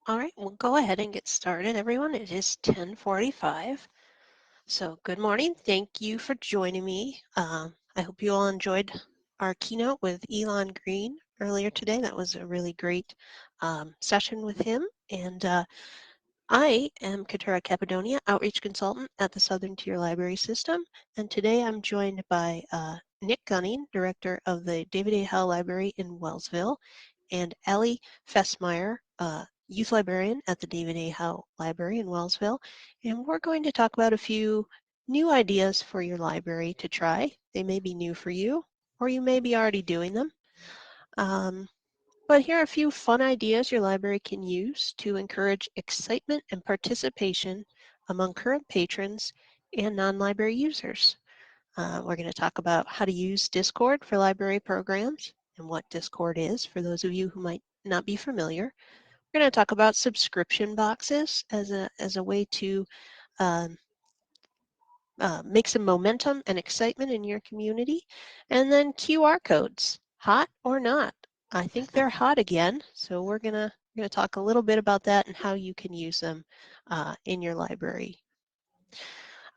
All right, we'll go ahead and get started, everyone. It is 10:45. So good morning. Thank you for joining me. I hope you all enjoyed our keynote with Elon Green earlier today. That was a really great session with him. And I am Keturah Cappadonia, Outreach Consultant at the Southern Tier Library System. And today I'm joined by Nick Gunning, Director of the David A. Howe Library in Wellsville, and Allie Fessmeyer, Youth Librarian at the David A. Howe Library in Wellsville. And we're going to talk about a few new ideas for your library to try. They may be new for you, or you may be already doing them. But here are a few fun ideas your library can use to encourage excitement and participation among current patrons and non-library users. We're going to talk about how to use Discord for library programs and what Discord is for those of you who might not be familiar. We're going to talk about subscription boxes as a way to make some momentum and excitement in your community. And then QR codes, hot or not. I think they're hot again, so we're gonna talk a little bit about that and how you can use them in your library.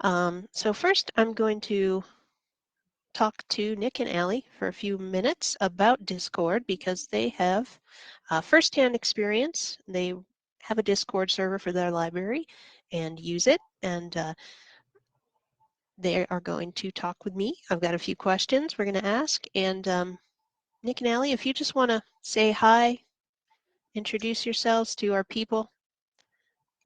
So first, I'm going to talk to Nick and Allie for a few minutes about Discord because they have firsthand experience. They have a Discord server for their library and use it, and they are going to talk with me. I've got a few questions we're going to ask, and Nick and Allie, if you just want to say hi, introduce yourselves to our people.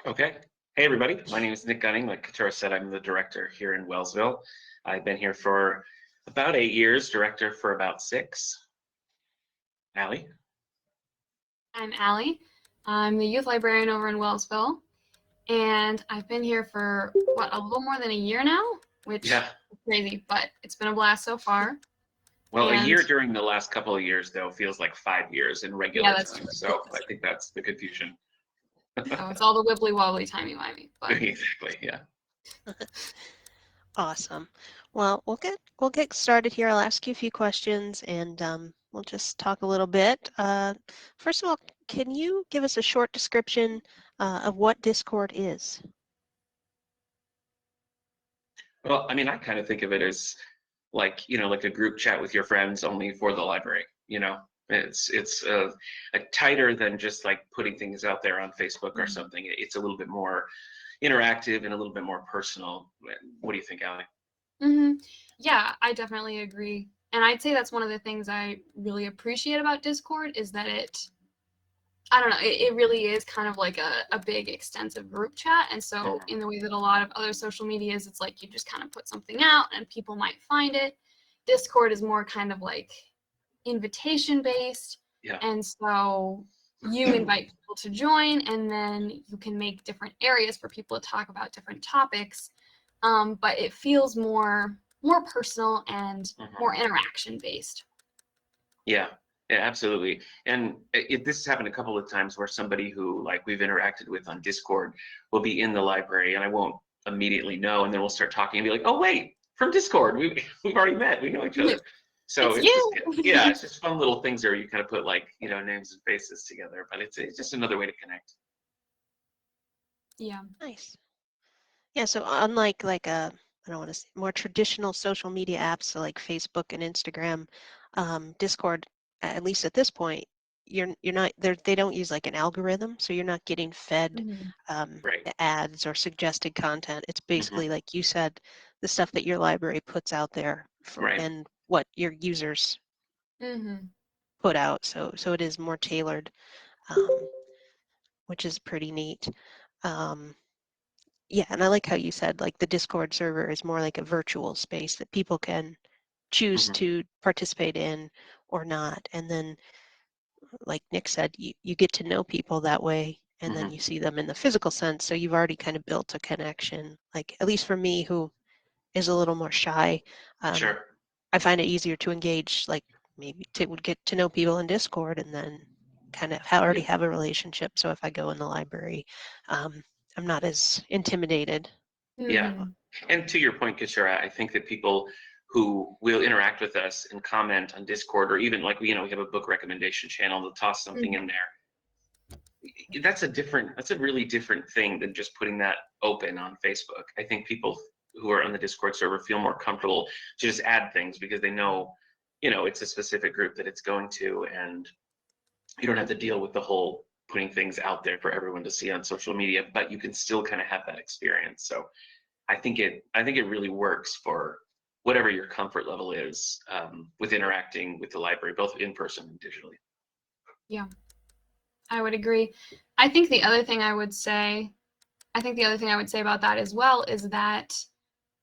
Okay. Hey, everybody. My name is Nick Gunning. Like Keturah said, I'm the director here in Wellsville. I've been here for about 8 years, director for about 6. Allie? I'm Allie. I'm the youth librarian over in Wellsville, and I've been here for, a little more than a year now, which is crazy, but it's been a blast so far. Well, a year during the last couple of years, though, feels like 5 years in regular time, so I think that's the confusion. So it's all the wibbly-wobbly, timey-wimey. Exactly, yeah. Awesome. Well, we'll get started here. I'll ask you a few questions, and we'll just talk a little bit. First of all, can you give us a short description of what Discord is? Well, I mean, I kind of think of it as like a group chat with your friends, only for the library. It's tighter than just like putting things out there on Facebook or something. It's a little bit more interactive and a little bit more personal. What do you think, Allie? Yeah, I definitely agree. And I'd say that's one of the things I really appreciate about Discord is that I don't know, it really is kind of like a big extensive group chat. And so in the way that a lot of other social medias, it's like you just kind of put something out and people might find it. Discord is more kind of like invitation based. Yeah. And so you invite people to join, and then you can make different areas for people to talk about different topics. But it feels more personal and more interaction based. Yeah, absolutely. And this has happened a couple of times where somebody who like we've interacted with on Discord will be in the library and I won't immediately know, and then we'll start talking and be like, oh wait, from Discord, we've already met, we know each other. So it's just fun little things there. You kind of put like names and faces together, but it's just another way to connect. Yeah. Nice. Yeah. So unlike like I don't want to say more traditional social media apps, so like Facebook and Instagram, Discord, at least at this point, you're not they don't use like an algorithm, so you're not getting fed ads or suggested content. It's basically like you said, the stuff that your library puts out there and what your users put out. So it is more tailored, which is pretty neat. Yeah, and I like how you said like the Discord server is more like a virtual space that people can choose to participate in or not. And then, like Nick said, you get to know people that way, and then you see them in the physical sense. So you've already kind of built a connection. Like, at least for me, who is a little more shy, I find it easier to engage, like maybe to get to know people in Discord and then kind of already have a relationship. So if I go in the library, I'm not as intimidated. Yeah, and to your point, Keturah, I think that people who will interact with us and comment on Discord, or even like we have a book recommendation channel, they'll toss something in there. that's a really different thing than just putting that open on Facebook. I think people who are on the Discord server feel more comfortable to just add things because they know, it's a specific group that it's going to, and you don't have to deal with the whole putting things out there for everyone to see on social media, but you can still kind of have that experience. So I think it really works for whatever your comfort level is with interacting with the library, both in person and digitally. Yeah, I would agree. I think the other thing I would say about that as well is that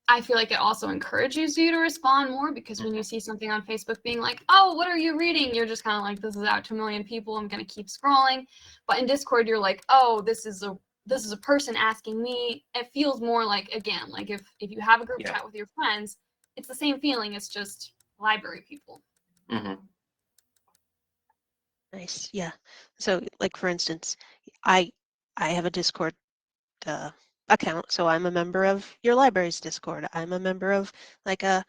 I feel like it also encourages you to respond more, because when you see something on Facebook being like, oh, what are you reading? You're just kind of like, this is out to a million people. I'm going to keep scrolling. But in Discord, you're like, oh, this is a person asking me. It feels more like, again, like if you have a group chat with your friends, it's the same feeling. It's just library people. Mm-hmm. Nice. Yeah. So like, for instance, I have a Discord account, so I'm a member of your library's Discord. I'm a member of like a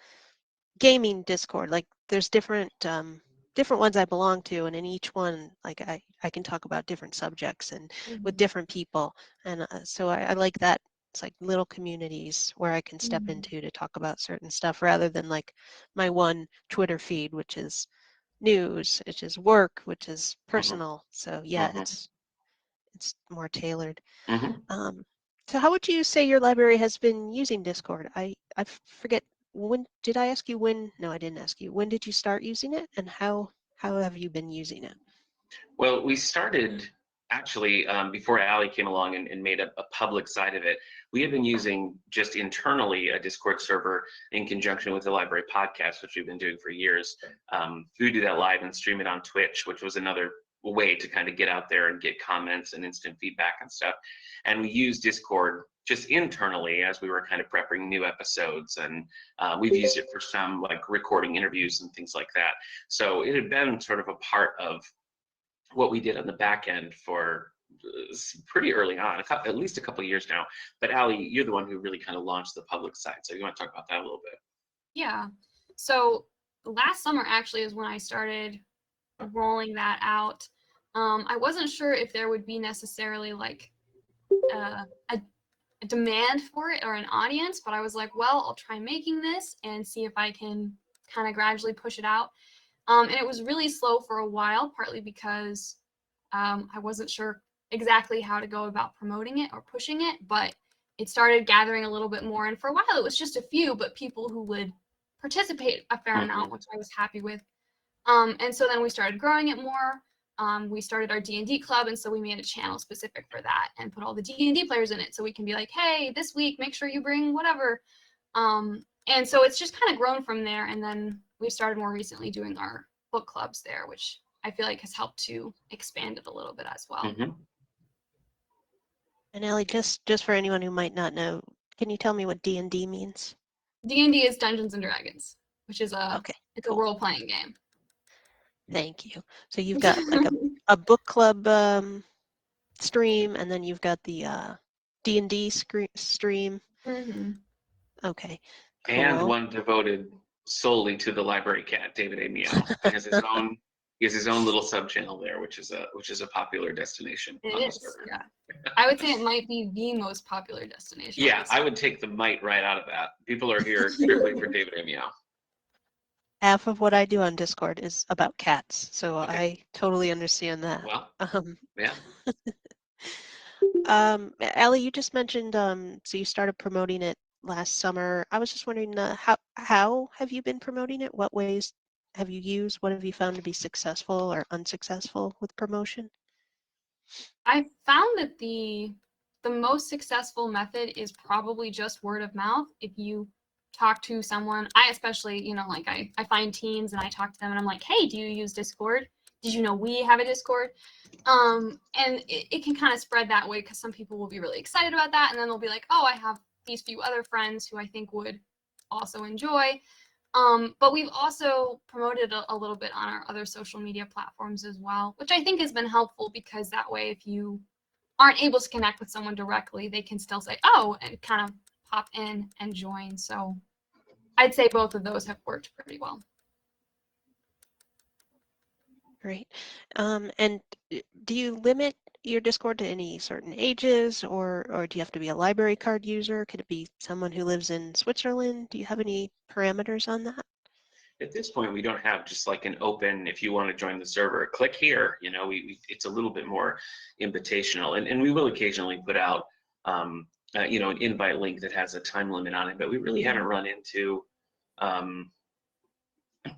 gaming Discord. Like there's different ones I belong to, and in each one, like I can talk about different subjects and with different people, and so I like that. It's like little communities where I can step into to talk about certain stuff, rather than like my one Twitter feed, which is news, which is work, which is personal. So yeah, it's more tailored. So how would you say your library has been using Discord? I forget, when did I ask you when? No, I didn't ask you. When did you start using it, and how have you been using it? Well, we started actually before Allie came along and made a public side of it. We had been using just internally a Discord server in conjunction with the library podcast, which we've been doing for years. We would do that live and stream it on Twitch, which was another way to kind of get out there and get comments and instant feedback and stuff. And we used Discord just internally as we were kind of prepping new episodes, and we've used it for some like recording interviews and things like that. So it had been sort of a part of what we did on the back end for pretty early on, at least a couple of years now. But Allie, you're the one who really kind of launched the public side, so you want to talk about that a little bit? Yeah. So last summer actually is when I started rolling that out. I wasn't sure if there would be necessarily like a demand for it or an audience, but I was like, well, I'll try making this and see if I can kind of gradually push it out. And it was really slow for a while, partly because I wasn't sure exactly how to go about promoting it or pushing it, but it started gathering a little bit more. And for a while, it was just a few, but people who would participate a fair amount, which I was happy with. And so then we started growing it more. We started our D&D club, and so we made a channel specific for that and put all the D&D players in it, so we can be like, hey, this week, make sure you bring whatever. And so it's just kind of grown from there. And then we started more recently doing our book clubs there, which I feel like has helped to expand it a little bit as well. And Ellie, just for anyone who might not know, can you tell me what D&D means? D&D is Dungeons and Dragons, which is it's cool. a role-playing game. Thank you. So you've got like a book club stream, and then you've got the D&D stream. Okay, cool. And one devoted solely to the library cat, David A. Meow. He has his own little sub channel there, which is a popular destination. It is, yeah. I would say it might be the most popular destination. Yeah, I would take the might right out of that. People are here strictly for David A. Meow. Half of what I do on Discord is about cats, so I totally understand that. Well, yeah. Allie, you just mentioned so you started promoting it last summer. I was just wondering how have you been promoting it? What ways have you used? What have you found to be successful or unsuccessful with promotion? I found that the most successful method is probably just word of mouth. If you talk to someone, I especially, like I find teens and I talk to them and I'm like, hey, do you use Discord? Did you know we have a Discord? And it can kind of spread that way, because some people will be really excited about that, and then they'll be like, oh, I have these few other friends who I think would also enjoy. But we've also promoted a little bit on our other social media platforms as well, which I think has been helpful, because that way, if you aren't able to connect with someone directly, they can still say, oh, and kind of pop in and join. So I'd say both of those have worked pretty well. Great. And do you limit your Discord to any certain ages, or do you have to be a library card user? Could it be someone who lives in Switzerland? Do you have any parameters on that? At this point, we don't have just like an open, if you want to join the server, click here. It's a little bit more invitational, and we will occasionally put out, an invite link that has a time limit on it, but we really haven't run into, um,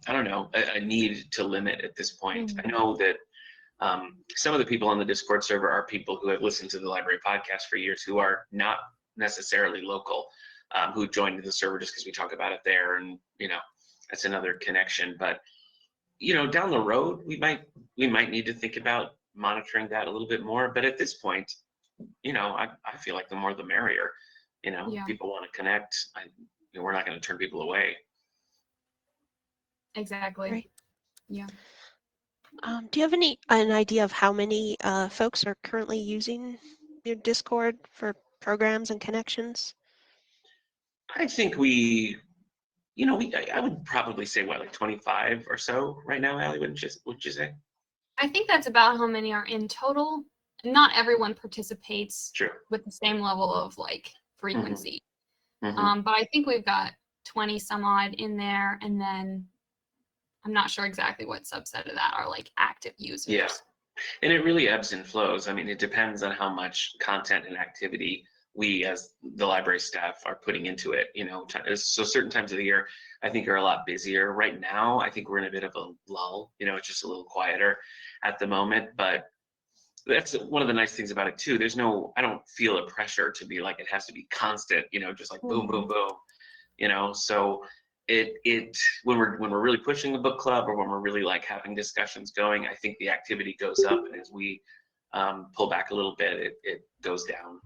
I don't know, a need to limit at this point. I know that some of the people on the Discord server are people who have listened to the library podcast for years who are not necessarily local, who joined the server just because we talk about it there, and that's another connection. But down the road, we might need to think about monitoring that a little bit more. But at this point, I feel like the more the merrier. Yeah. People want to connect. We're not going to turn people away. Exactly. Right. Yeah. Do you have an idea of how many folks are currently using your Discord for programs and connections? I think I would probably say what, like 25 or so right now, Allie, wouldn't you say? I think that's about how many are in total. Not everyone participates True. with the same level of like frequency. Mm-hmm. But I think we've got 20 some odd in there, and then I'm not sure exactly what subset of that are like active users. Yeah. And it really ebbs and flows. I mean, it depends on how much content and activity we as the library staff are putting into it. So certain times of the year I think are a lot busier. Right now I think we're in a bit of a lull. It's just a little quieter at the moment, but that's one of the nice things about it too. I don't feel a pressure to be like, it has to be constant, just like boom, boom, boom, so it when we're really pushing the book club, or when we're really like having discussions going, I think the activity goes up, and as we pull back a little bit, it goes down.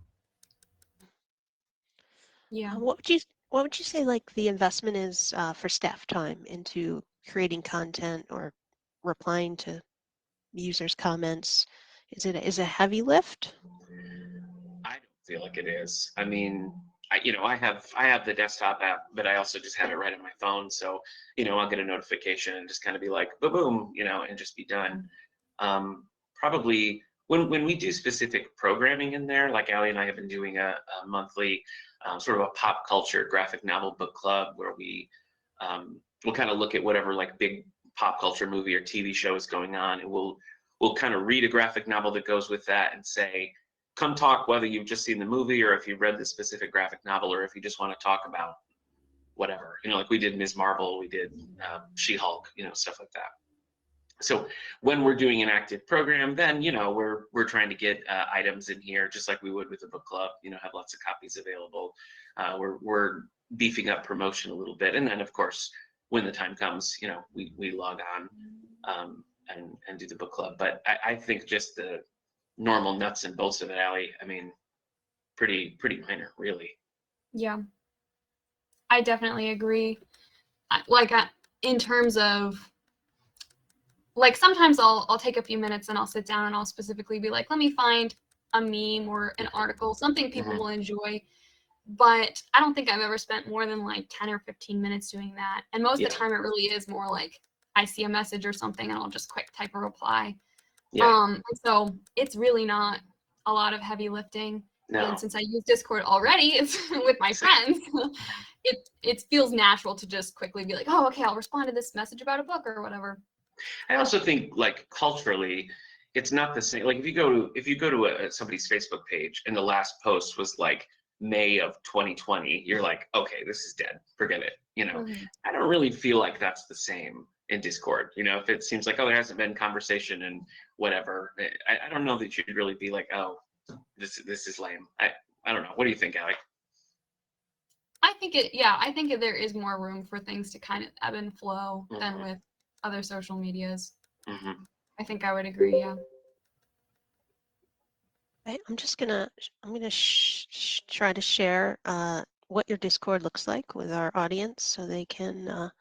Yeah. What would you say like the investment is for staff time into creating content or replying to users' comments? Is it a heavy lift? I don't feel like it is. I mean, I have the desktop app, but I also just have it right on my phone. So, I'll get a notification and just kind of be like, boom, boom, and just be done. Probably when we do specific programming in there, like Allie and I have been doing a monthly sort of a pop culture graphic novel book club, where we'll kind of look at whatever like big pop culture movie or TV show is going on, and we'll kind of read a graphic novel that goes with that and say, come talk, whether you've just seen the movie or if you've read the specific graphic novel, or if you just want to talk about whatever, like we did Ms. Marvel, we did She-Hulk, stuff like that. So when we're doing an active program, then we're trying to get items in here just like we would with a book club. Have lots of copies available. We're beefing up promotion a little bit, and then of course when the time comes, we log on and do the book club. But I think just the normal nuts and bolts of it, Allie, I mean, pretty minor, really. Yeah, I definitely agree. In terms of like, sometimes I'll take a few minutes and I'll sit down and I'll specifically be like, let me find a meme or an article, something people will enjoy. But I don't think I've ever spent more than like 10 or 15 minutes doing that. And most of the time it really is more like I see a message or something and I'll just quick type a reply. And so it's really not a lot of heavy lifting. No. And since I use Discord already, it's with my friends, it feels natural to just quickly be like, oh, okay, I'll respond to this message about a book or whatever. I also think like culturally, it's not the same. Like if you go to somebody's Facebook page and the last post was like May of 2020, you're like, okay, this is dead. Forget it. I don't really feel like that's the same in Discord. If it seems like, oh, there hasn't been conversation and whatever, I don't know that you'd really be like, oh, this is lame. I don't know. What do you think, Allie? I think there is more room for things to kind of ebb and flow than with other social medias. I think I would agree. Yeah. I'm gonna try to share what your Discord looks like with our audience so they can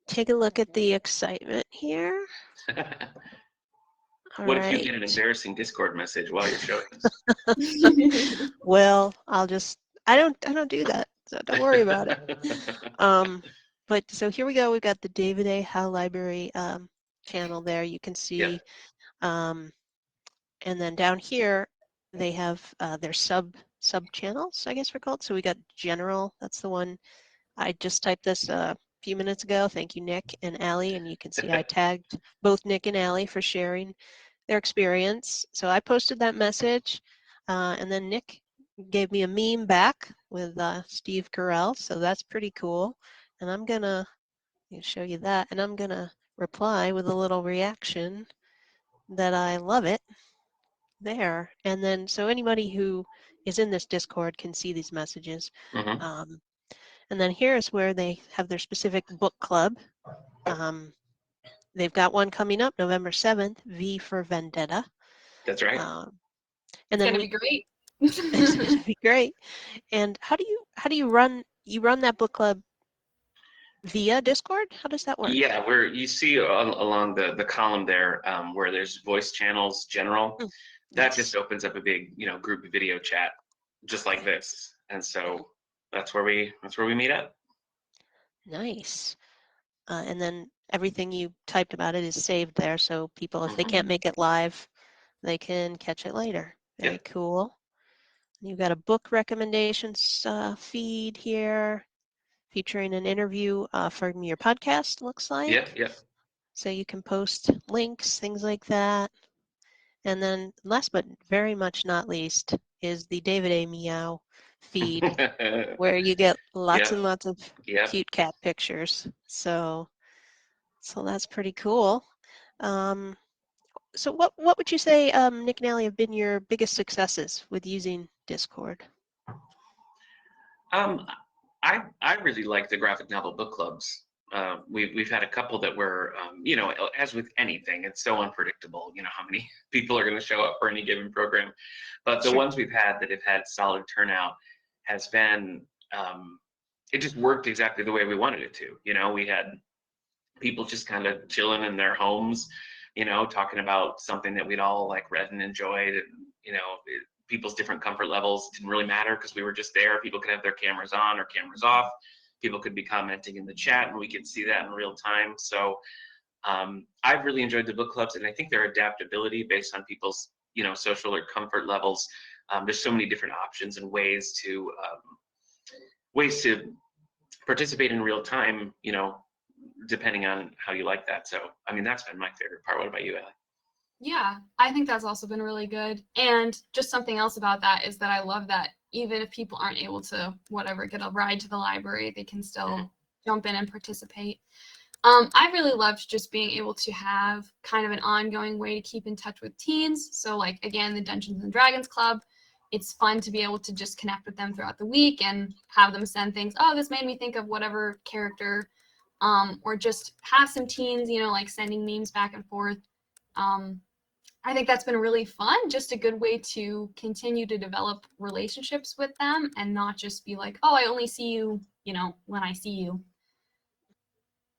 take a look at the excitement here. What if you get an embarrassing Discord message while you're showing us? Well, I don't do that, so don't worry about it. But so here we go. We've got the David A. Howe Library channel there. You can see And then down here, they have their sub channels, I guess we're called. So we got general. That's the one. I just typed this a few minutes ago. Thank you, Nick and Allie. And you can see I tagged both Nick and Allie for sharing their experience. So I posted that message, and then Nick gave me a meme back with Steve Carell. So that's pretty cool. And I'm gonna show you that, and I'm gonna reply with a little reaction that I love it there. And then so anybody who is in this Discord can see these messages. Mhm. And then here's where they have their specific book club. They've got one coming up November 7th, V for Vendetta. That's right. And It's then gonna be great. it's gonna be great. And how do you run that book club via Discord? How does that work? Yeah, where you see along the column there, where there's voice channels general, that Yes. just opens up a big, group video chat, just like this. And so that's where we meet up. Nice. And then everything you typed about it is saved there, so people, if they can't make it live, they can catch it later. Very Yep. cool. You've got a book recommendations feed here featuring an interview from your podcast, looks like. Yep. So you can post links, things like that. And then last but very much not least is the David A. Meow feed where you get lots and lots of cute cat pictures. So that's pretty cool. So what would you say, Nick and Allie, have been your biggest successes with using Discord? I really like the graphic novel book clubs. We've had a couple that were, as with anything, it's so unpredictable, how many people are going to show up for any given program. But the ones we've had that have had solid turnout has been, it just worked exactly the way we wanted it to. We had people just kind of chilling in their homes, talking about something that we'd all like read and enjoyed. And, people's different comfort levels didn't really matter because we were just there. People could have their cameras on or cameras off. People could be commenting in the chat and we could see that in real time. So I've really enjoyed the book clubs, and I think their adaptability based on people's, social or comfort levels. There's so many different options and ways to participate in real time, depending on how you like that. So, that's been my favorite part. What about you, Allie? Yeah, I think that's also been really good. And just something else about that is that I love that even if people aren't able to, get a ride to the library, they can still jump in and participate. I really loved just being able to have kind of an ongoing way to keep in touch with teens. So like, again, the Dungeons and Dragons Club, it's fun to be able to just connect with them throughout the week and have them send things. Oh, this made me think of whatever character, or just have some teens, like sending memes back and forth. I think that's been really fun, just a good way to continue to develop relationships with them and not just be like, oh, I only see you, when I see you.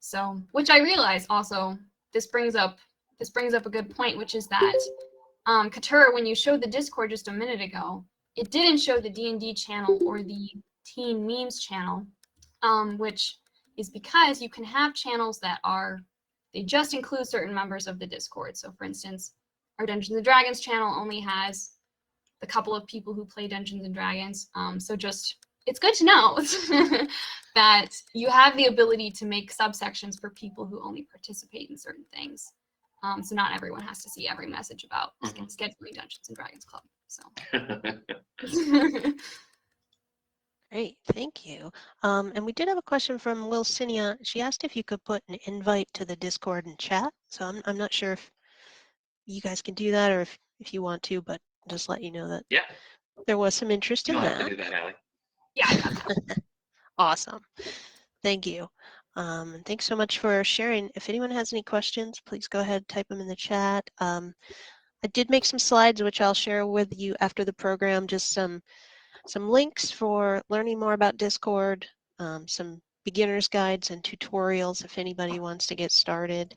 So, which I realize also, this brings up a good point, which is that Keturah, when you showed the Discord just a minute ago, it didn't show the D&D channel or the Teen Memes channel, which is because you can have channels that they just include certain members of the Discord. So for instance, our Dungeons and Dragons channel only has the couple of people who play Dungeons and Dragons. So it's good to know that you have the ability to make subsections for people who only participate in certain things. So not everyone has to see every message about scheduling Dungeons and Dragons Club. So. Great, thank you. And we did have a question from Wilcinia. She asked if you could put an invite to the Discord and chat. So I'm not sure if you guys can do that or if you want to, but just let you know that there was some interest in that. You don't have to do that, Allie. Yeah, I got that. Awesome. Thank you. And thanks so much for sharing. If anyone has any questions, please go ahead, type them in the chat. I did make some slides, which I'll share with you after the program, just some links for learning more about Discord, some beginner's guides and tutorials if anybody wants to get started.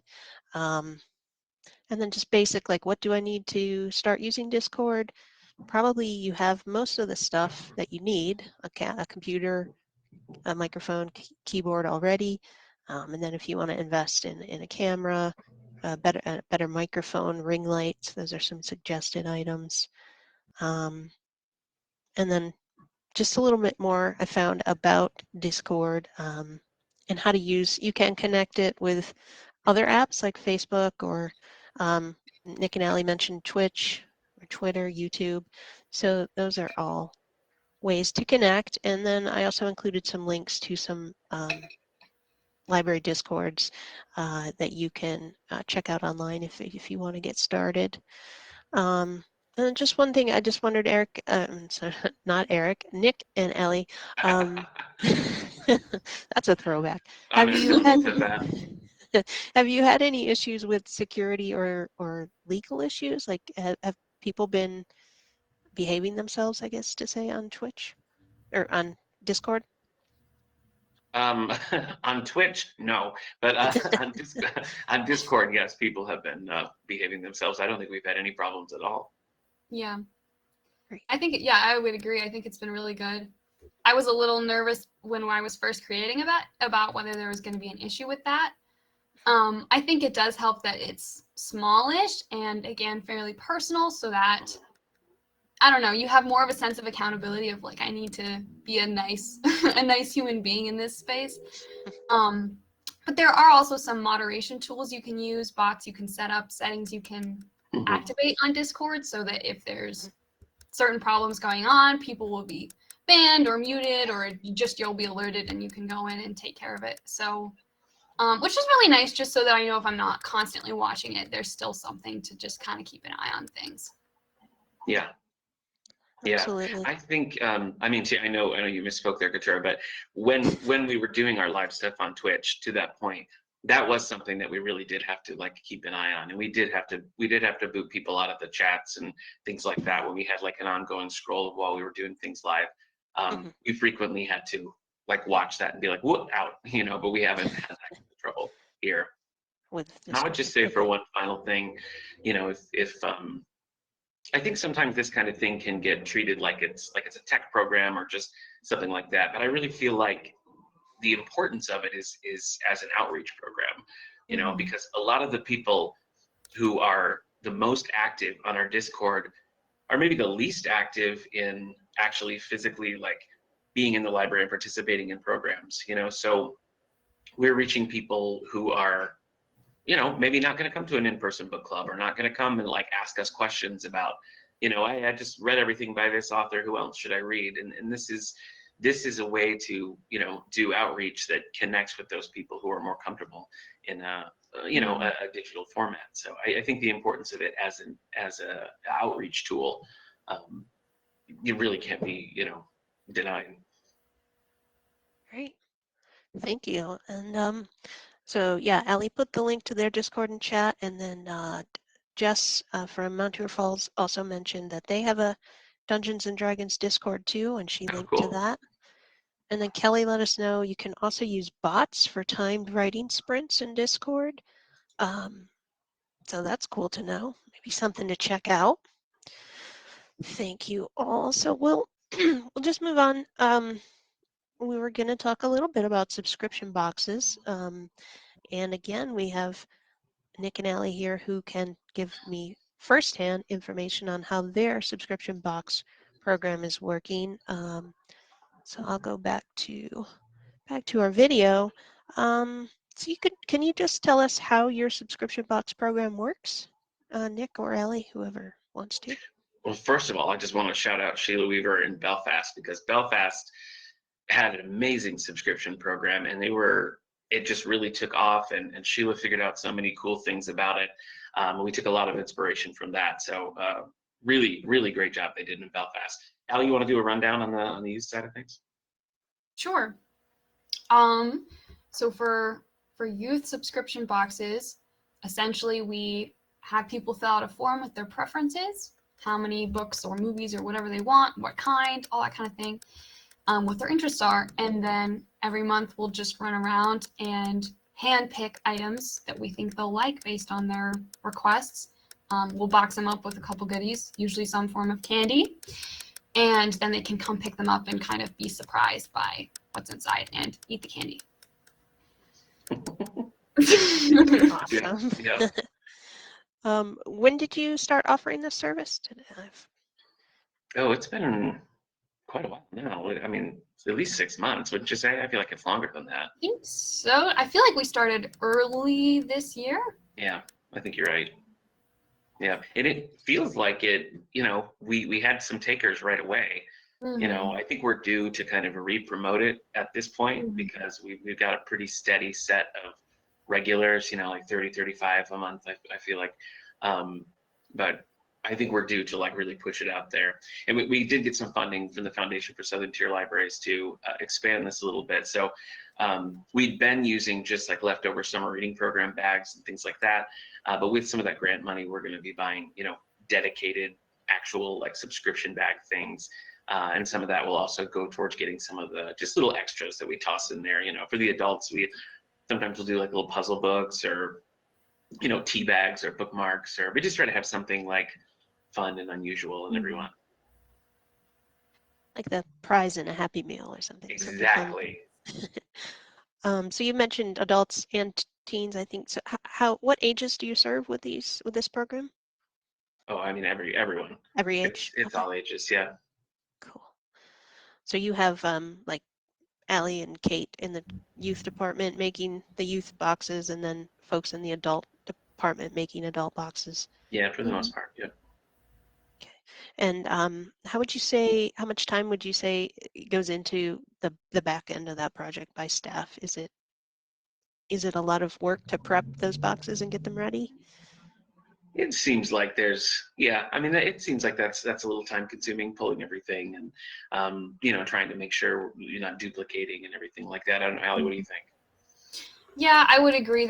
And then just basic, like what do I need to start using Discord? Probably you have most of the stuff that you need, a computer, a microphone, keyboard already. And then if you want to invest in a camera, a better microphone, ring lights. Those are some suggested items. And then just a little bit more I found about Discord and how to use. You can connect it with other apps like Facebook or Nick and Allie mentioned Twitch or Twitter, YouTube. So those are all ways to connect. And then I also included some links to some library Discords that you can check out online if you want to get started. And then just one thing, I just wondered, Eric, so not Eric, Nick and Ellie. That's a throwback. I'm Have you had to that. have you had any issues with security or legal issues? Like, have people been behaving themselves, I guess, to say, on Twitch or on Discord? On Twitch, no, but on Discord, yes, people have been behaving themselves. I don't think we've had any problems at all. Yeah. Great. I think, yeah, I would agree. I think it's been really good. I was a little nervous when I was first creating about whether there was going to be an issue with that. I think it does help that it's smallish and, again, fairly personal, so that, I don't know, you have more of a sense of accountability of like, I need to be a nice a nice human being in this space. But there are also some moderation tools you can use, bots you can set up, settings you can activate on Discord, so that if there's certain problems going on, people will be banned or muted, or just you'll be alerted and you can go in and take care of it. So, which is really nice, just so that I know if I'm not constantly watching it, there's still something to just kind of keep an eye on things. Yeah. Yeah, Absolutely. I think, I mean, I know you misspoke there, Keturah, but when we were doing our live stuff on Twitch, to that point, that was something that we really did have to like keep an eye on, and we did have to boot people out of the chats and things like that when we had like an ongoing scroll while we were doing things live. We frequently had to like watch that and be like, "Whoop, out," but we haven't had that kind of trouble here. With And I would just say for one final thing, if I think sometimes this kind of thing can get treated like it's a tech program or just something like that. But I really feel like the importance of it is as an outreach program, because a lot of the people who are the most active on our Discord are maybe the least active in actually physically like being in the library and participating in programs, so we're reaching people who are maybe not going to come to an in-person book club, or not going to come and like ask us questions about, I just read everything by this author, who else should I read? And this is a way to, do outreach that connects with those people who are more comfortable in a digital format. So I think the importance of it as a outreach tool, you really can't be, denied. Great. Thank you. And so yeah, Allie put the link to their Discord in chat, and then Jess from Montour Falls also mentioned that they have a Dungeons and Dragons Discord too, and she linked to Cool. that. And then Kelly let us know you can also use bots for timed writing sprints in Discord. So that's cool to know. Maybe something to check out. Thank you all. So we'll just move on. We were going to talk a little bit about subscription boxes. And again, we have Nick and Allie here who can give me firsthand information on how their subscription box program is working. So I'll go back to our video. So can you just tell us how your subscription box program works, Nick or Ellie, whoever wants to? Well, first of all, I just want to shout out Sheila Weaver in Belfast, because Belfast had an amazing subscription program, and it just really took off, and Sheila figured out so many cool things about it. We took a lot of inspiration from that. So really, really great job they did in Belfast. Allie, you want to do a rundown on the youth side of things? Sure. So for youth subscription boxes, essentially we have people fill out a form with their preferences, how many books or movies or whatever they want, what kind, all that kind of thing, what their interests are. And then every month we'll just run around and hand pick items that we think they'll like based on their requests. We'll box them up with a couple goodies, usually some form of candy. And then they can come pick them up and kind of be surprised by what's inside and eat the candy. Awesome. Yeah. When did you start offering this service? Oh, it's been quite a while now. I mean, at least 6 months, wouldn't you say? I feel like it's longer than that. I think so. I feel like we started early this year. Yeah, I think you're right. Yeah, and it feels like it, we had some takers right away. Mm-hmm. I think we're due to kind of re-promote it at this point Mhm. because we've got a pretty steady set of regulars, like 30, 35 a month, I feel like. But I think we're due to like really push it out there. And we did get some funding from the Foundation for Southern Tier Libraries to expand this a little bit. So we'd been using just like leftover summer reading program bags and things like that. But with some of that grant money, we're going to be buying, dedicated actual like subscription bag things. And some of that will also go towards getting some of the just little extras that we toss in there. For the adults, we sometimes we'll do like little puzzle books or, tea bags or bookmarks, or we just try to have something like fun and unusual in everyone. Like the prize in a Happy Meal or something. Exactly. So you mentioned adults and teens, I think. So what ages do you serve with this program? Oh, I mean, everyone. Every It's age? it's Okay, all ages, yeah. cool. So you have like Allie and Kate in the youth department making the youth boxes, and then folks in the adult department making adult boxes. Yeah, for the Mhm. most part, yeah. Okay. And how much time would you say goes into the back end of that project by staff? Is it a lot of work to prep those boxes and get them ready? It seems like I mean, it seems like that's a little time consuming pulling everything and, trying to make sure you're not duplicating and everything like that. I don't know, Allie, what do you think? Yeah, I would agree.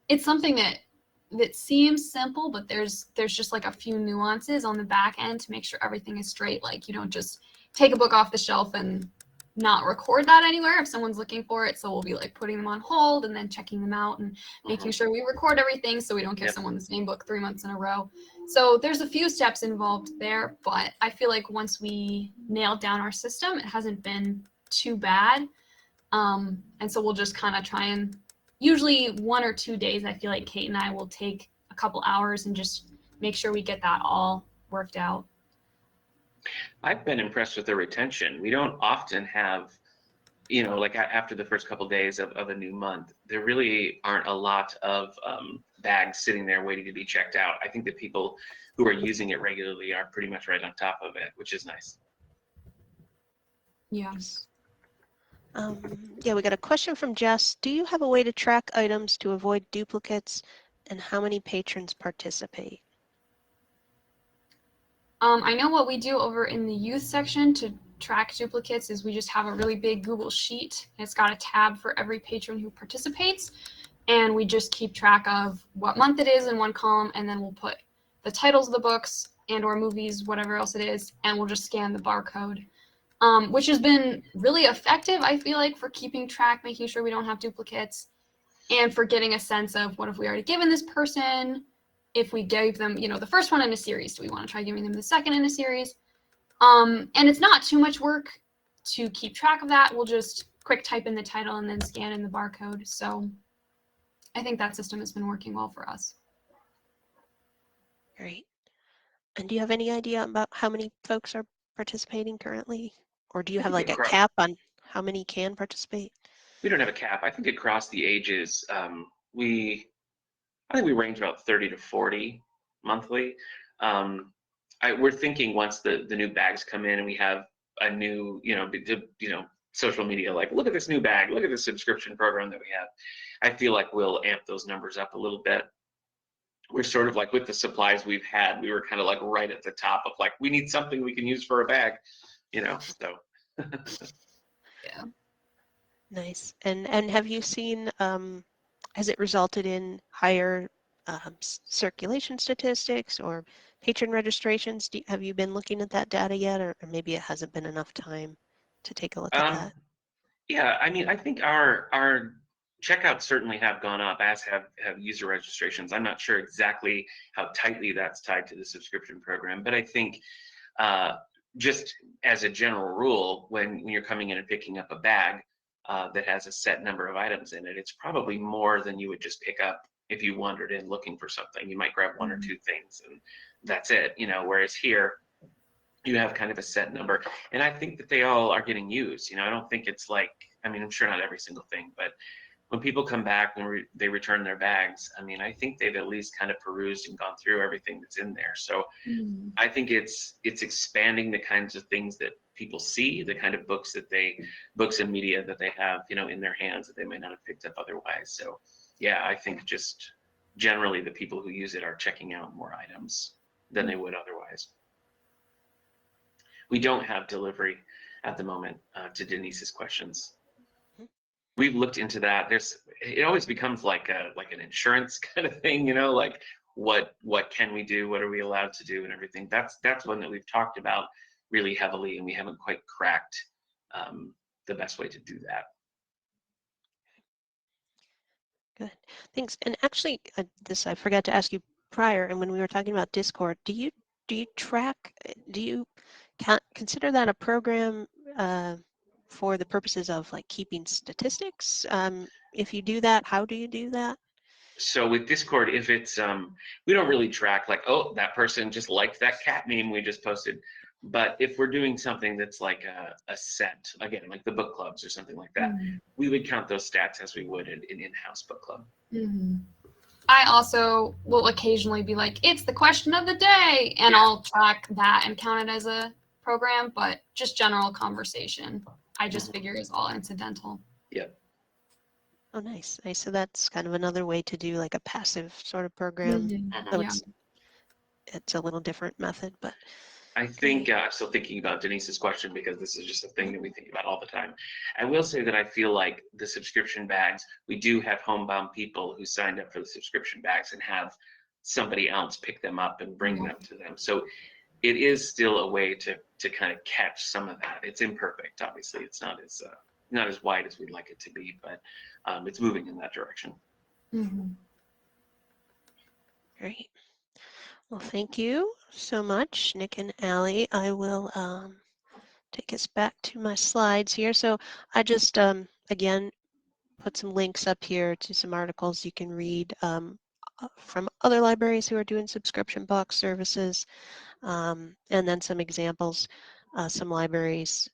It's something that seems simple, but there's just like a few nuances on the back end to make sure everything is straight. Like you don't just take a book off the shelf and not record that anywhere if someone's looking for it. So we'll be like putting them on hold and then checking them out and making sure we record everything so we don't give someone the same book 3 months in a row. So there's a few steps involved there, but I feel like once we nailed down our system, it hasn't been too bad. And so we'll just kind of try and usually 1 or 2 days, I feel like Kate and I will take a couple hours and just make sure we get that all worked out. I've been impressed with the retention. We don't often have, like after the first couple of days of a new month, there really aren't a lot of bags sitting there waiting to be checked out. I think that people who are using it regularly are pretty much right on top of it, which is nice. Yeah. Yeah, we got a question from Jess. Do you have a way to track items to avoid duplicates, and how many patrons participate? I know what we do over in the youth section to track duplicates is we just have a really big Google sheet. It's got a tab for every patron who participates, and we just keep track of what month it is in one column, and then we'll put the titles of the books and or movies, whatever else it is, and we'll just scan the barcode, which has been really effective, I feel like, for keeping track, making sure we don't have duplicates, and for getting a sense of what have we already given this person. If we gave them, the first one in a series, do we want to try giving them the second in a series? And it's not too much work to keep track of that. We'll just quick type in the title and then scan in the barcode. So I think that system has been working well for us. Great. And do you have any idea about how many folks are participating currently? Or do you have like a cap on how many can participate? We don't have a cap. I think across the ages, I think we range about 30 to 40 monthly. We're thinking once the new bags come in and we have a new, social media, like, look at this new bag, look at this subscription program that we have. I feel like we'll amp those numbers up a little bit. We're sort of like with the supplies we've had, we were kind of like right at the top of like, we need something we can use for a bag, so. Yeah. Nice. And have you seen, has it resulted in higher circulation statistics or patron registrations? Have you been looking at that data yet, or maybe it hasn't been enough time to take a look at that? Yeah, I mean, I think our checkouts certainly have gone up, as have user registrations. I'm not sure exactly how tightly that's tied to the subscription program, but I think just as a general rule, when you're coming in and picking up a bag that has a set number of items in it, it's probably more than you would just pick up if you wandered in looking for something. You might grab one or two things and that's it, you know, whereas here you have kind of a set number. And I think that they all are getting used. You know, I don't think it's like, I mean, I'm sure not every single thing, but when people come back, when they return their bags, I mean, I think they've at least kind of perused and gone through everything that's in there. So I think it's expanding the kinds of things that people see, the kind of books and media that they have, you know, in their hands that they might not have picked up otherwise. So yeah, I think just generally the people who use it are checking out more items than they would otherwise. We don't have delivery at the moment, to Denise's questions. We've looked into that. It always becomes like an insurance kind of thing, you know, like what can we do? What are we allowed to do and everything? That's one that we've talked about really heavily, and we haven't quite cracked the best way to do that. Good. Thanks. And actually, I forgot to ask you prior, and when we were talking about Discord, do you track, do you consider that a program for the purposes of like keeping statistics? If you do that, how do you do that? So with Discord, if it's we don't really track like, oh, that person just liked that cat meme we just posted. But if we're doing something that's like a set, again, like the book clubs or something like that, we would count those stats as we would in an in-house book club. I also will occasionally be like, it's the question of the day, and I'll track that and count it as a program, but just general conversation, I just figure is all incidental. Yep. Oh, nice. So that's kind of another way to do like a passive sort of program. Though it's a little different method, but I think I'm still thinking about Denise's question because this is just a thing that we think about all the time. I will say that I feel like the subscription bags, we do have homebound people who signed up for the subscription bags and have somebody else pick them up and bring them to them. So it is still a way to kind of catch some of that. It's imperfect, obviously. It's not as wide as we'd like it to be, but it's moving in that direction. Great. Well, thank you so much, Nick and Allie. I will take us back to my slides here. So I just, again, put some links up here to some articles you can read from other libraries who are doing subscription box services, and then some examples, some libraries,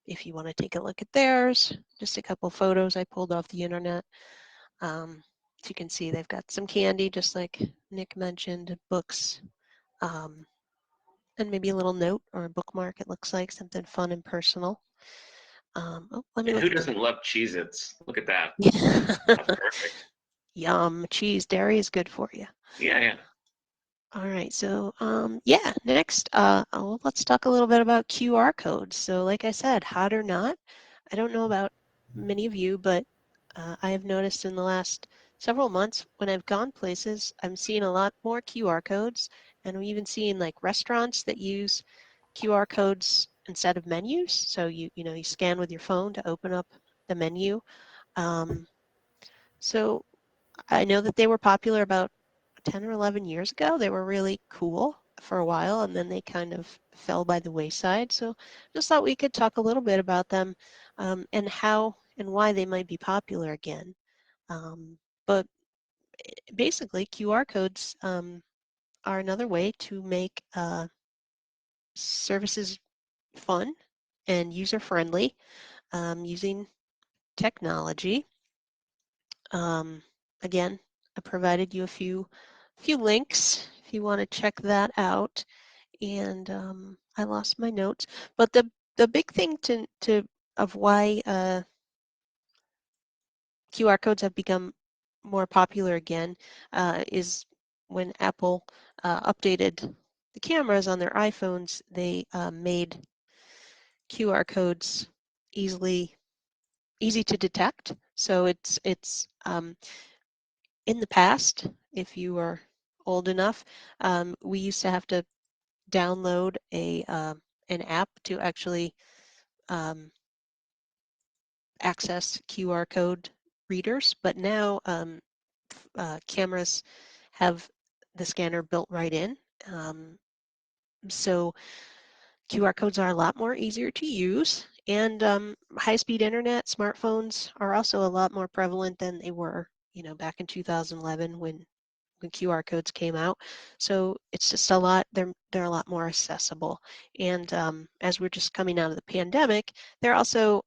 if you want to take a look at theirs, just a couple photos I pulled off the internet. So you can see they've got some candy, just like Nick mentioned, books, and maybe a little note or a bookmark. It looks like something fun and personal. Let me And look. who doesn't love Cheez-Its? Look at that. That's perfect. Yum, cheese, dairy is good for you. Yeah. All right, so yeah, next, let's talk a little bit about QR codes. So like I said, hot or not, I don't know about many of you, but I have noticed in the last several months when I've gone places, I'm seeing a lot more QR codes, and I'm even seeing like restaurants that use QR codes instead of menus. So you scan with your phone to open up the menu. So I know that they were popular about 10 or 11 years ago. They were really cool for a while, and then they kind of fell by the wayside. So just thought we could talk a little bit about them, and how and why they might be popular again. But basically, QR codes are another way to make services fun and user-friendly, using technology. Again, I provided you a few links if you want to check that out. And I lost my notes, but the big thing of why QR codes have become more popular again is when Apple updated the cameras on their iPhones. They made QR codes easy to detect. So it's in the past, if you were old enough, we used to have to download an app to actually access QR code readers, but now cameras have the scanner built right in. So QR codes are a lot more easier to use, and high-speed internet, smartphones are also a lot more prevalent than they were back in 2011 when QR codes came out. So it's just a lot, they're a lot more accessible. And as we're just coming out of the pandemic, they're also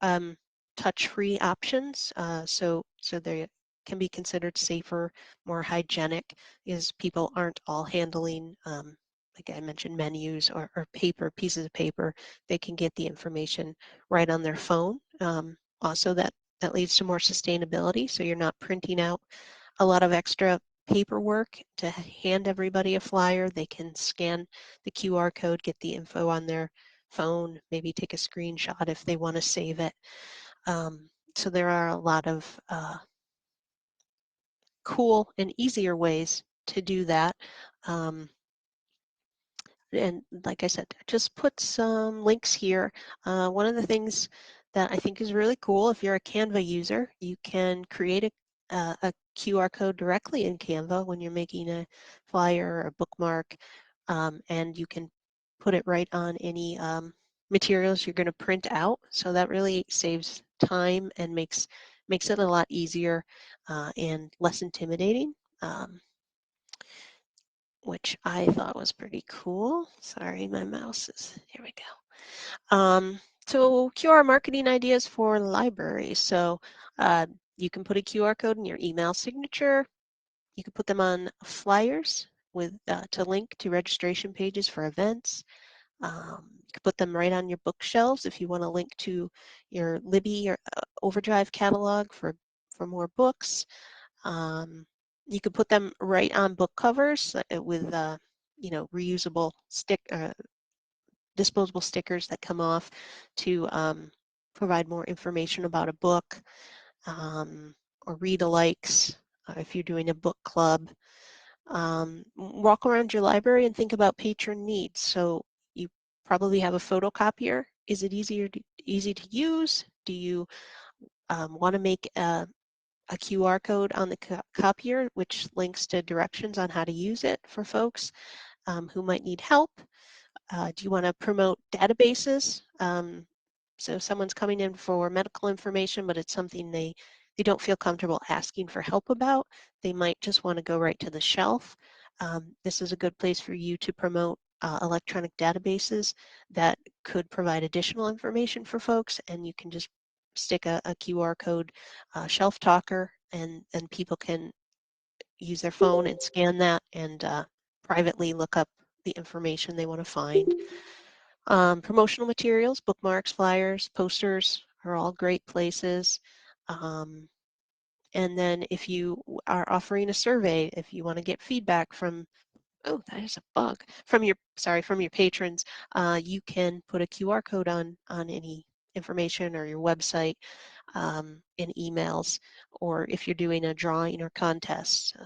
touch-free options. So they can be considered safer, more hygienic, because people aren't all handling, like I mentioned, menus or pieces of paper. They can get the information right on their phone. Also, that leads to more sustainability. So you're not printing out a lot of extra paperwork to hand everybody a flyer. They can scan the QR code, get the info on their phone, maybe take a screenshot if they want to save it. So there are a lot of cool and easier ways to do that. And like I said, just put some links here. One of the things that I think is really cool, if you're a Canva user, you can create a QR code directly in Canva when you're making a flyer or a bookmark, and you can put it right on any materials you're going to print out. So that really saves time and makes it a lot easier and less intimidating. Which I thought was pretty cool. Sorry, my mouse is, here we go. So QR marketing ideas for libraries. So you can put a QR code in your email signature. You can put them on flyers with to link to registration pages for events. You can put them right on your bookshelves if you want to link to your Libby or Overdrive catalog for more books. You could put them right on book covers with, reusable disposable stickers that come off to provide more information about a book, or read-alikes if you're doing a book club. Walk around your library and think about patron needs. So you probably have a photocopier. Is it easy to use? Do you want to make a QR code on the copier, which links to directions on how to use it for folks who might need help? Do you want to promote databases? So if someone's coming in for medical information, but it's something they don't feel comfortable asking for help about, they might just want to go right to the shelf. This is a good place for you to promote electronic databases that could provide additional information for folks, and you can just stick a QR code shelf talker, and people can use their phone and scan that and privately look up the information they want to find. Promotional materials, bookmarks, flyers, posters are all great places. And then if you are offering a survey, if you want to get feedback from, oh, that is a bug, from your patrons, you can put a QR code on any information or your website, in emails, or if you're doing a drawing or contest,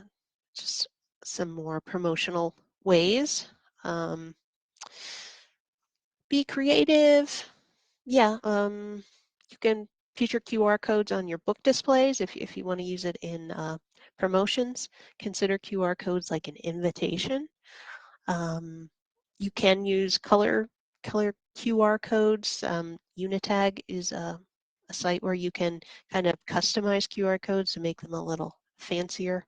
just some more promotional ways. Be creative. Yeah, you can feature QR codes on your book displays if you want to use it in promotions. Consider QR codes like an invitation. You can use color QR codes. Unitag is a site where you can kind of customize QR codes to make them a little fancier.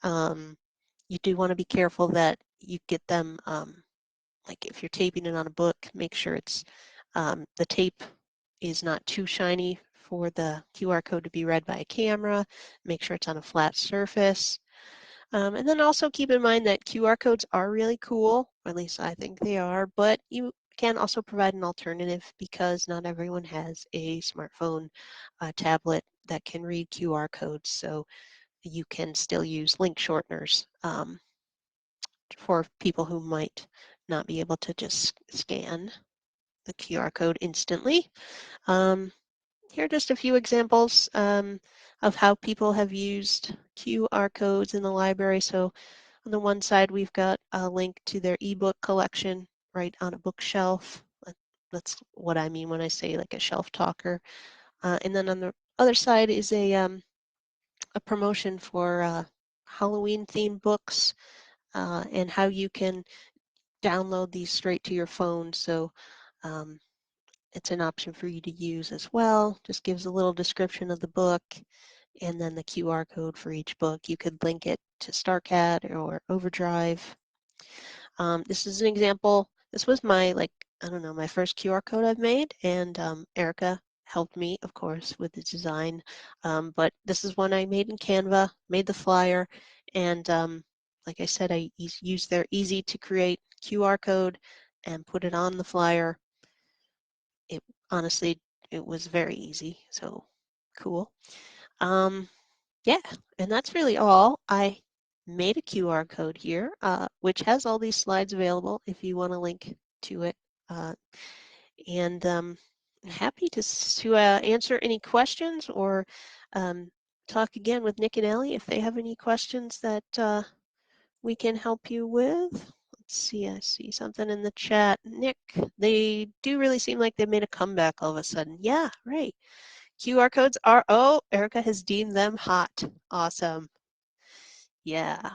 You do want to be careful that you get them, like if you're taping it on a book, make sure it's the tape is not too shiny for the QR code to be read by a camera. Make sure it's on a flat surface. And then also keep in mind that QR codes are really cool, or at least I think they are, but you can also provide an alternative because not everyone has a smartphone, tablet that can read QR codes. So you can still use link shorteners for people who might not be able to just scan the QR code instantly. Here are just a few examples of how people have used QR codes in the library. So on the one side, we've got a link to their ebook collection right on a bookshelf. That's what I mean when I say like a shelf talker. And then on the other side is a promotion for Halloween themed books and how you can download these straight to your phone. So um, it's an option for you to use as well. Just gives a little description of the book and then the QR code for each book. You could link it to StarCat or Overdrive. This is an example. This was my, I don't know, my first QR code I've made, and Erica helped me, of course, with the design. But this is one I made in Canva, made the flyer, and like I said, I used their easy to create QR code and put it on the flyer. It honestly, it was very easy, so cool. Yeah, and that's really all. I made a QR code here, which has all these slides available if you want to link to it. And happy to answer any questions or talk again with Nick and Ellie if they have any questions that we can help you with. Let's see, I see something in the chat. Nick, they do really seem like they made a comeback all of a sudden. Yeah, right. QR codes are, oh, Erica has deemed them hot. Awesome. Yeah.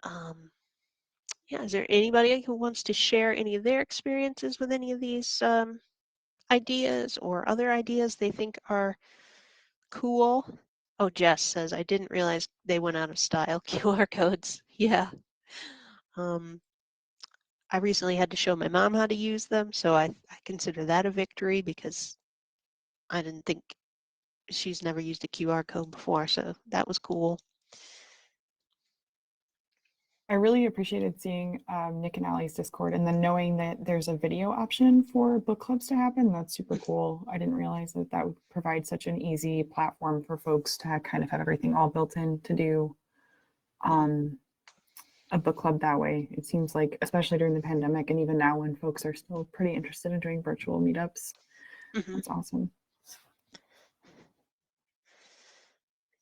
Um, yeah, is there anybody who wants to share any of their experiences with any of these ideas or other ideas they think are cool? Oh, Jess says, I didn't realize they went out of style, QR codes. Yeah. I recently had to show my mom how to use them, so I consider that a victory because I didn't think she's never used a QR code before, so that was cool. I really appreciated seeing Nick and Allie's Discord, and then knowing that there's a video option for book clubs to happen. That's super cool. I didn't realize that that would provide such an easy platform for folks to kind of have everything all built in to do a book club that way. It seems like, especially during the pandemic, and even now when folks are still pretty interested in doing virtual meetups, that's awesome.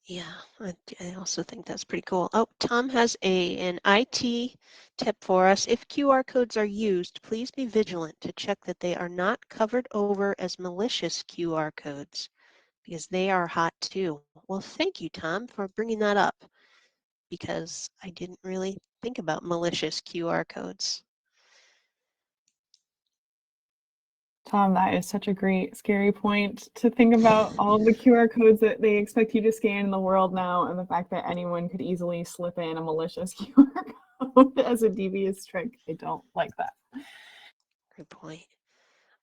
Yeah, I also think that's pretty cool. Oh, Tom has an IT tip for us. If QR codes are used, please be vigilant to check that they are not covered over as malicious QR codes because they are hot too. Well, thank you, Tom, for bringing that up because I didn't really think about malicious QR codes. Tom, that is such a great, scary point to think about all the QR codes that they expect you to scan in the world now, and the fact that anyone could easily slip in a malicious QR code as a devious trick. I don't like that. Good point.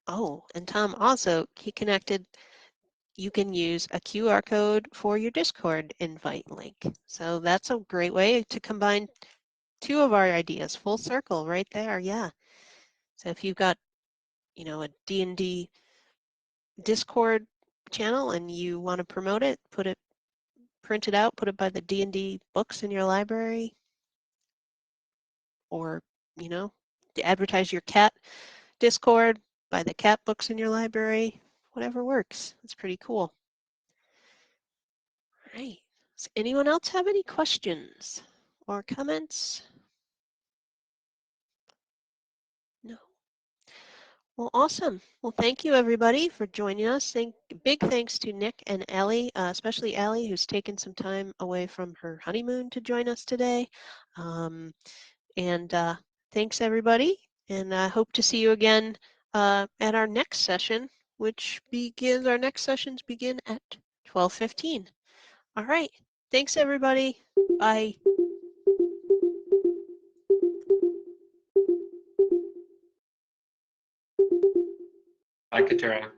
Oh, and Tom also, he connected, you can use a QR code for your Discord invite link. So that's a great way to combine two of our ideas, full circle right there, yeah. So if you've got, a D&D Discord channel and you want to promote it, print it out, put it by the D&D books in your library, or, advertise your cat Discord by the cat books in your library, whatever works. It's pretty cool. All right. Does anyone else have any questions or comments? No. Well, awesome. Well, thank you everybody for joining us. Big thanks to Nick and Ellie, especially Ellie, who's taken some time away from her honeymoon to join us today. And thanks everybody, and I hope to see you again at our next session, which begins, our next sessions begin at 12:15. All right. Thanks everybody. Bye. Bye, Keturah.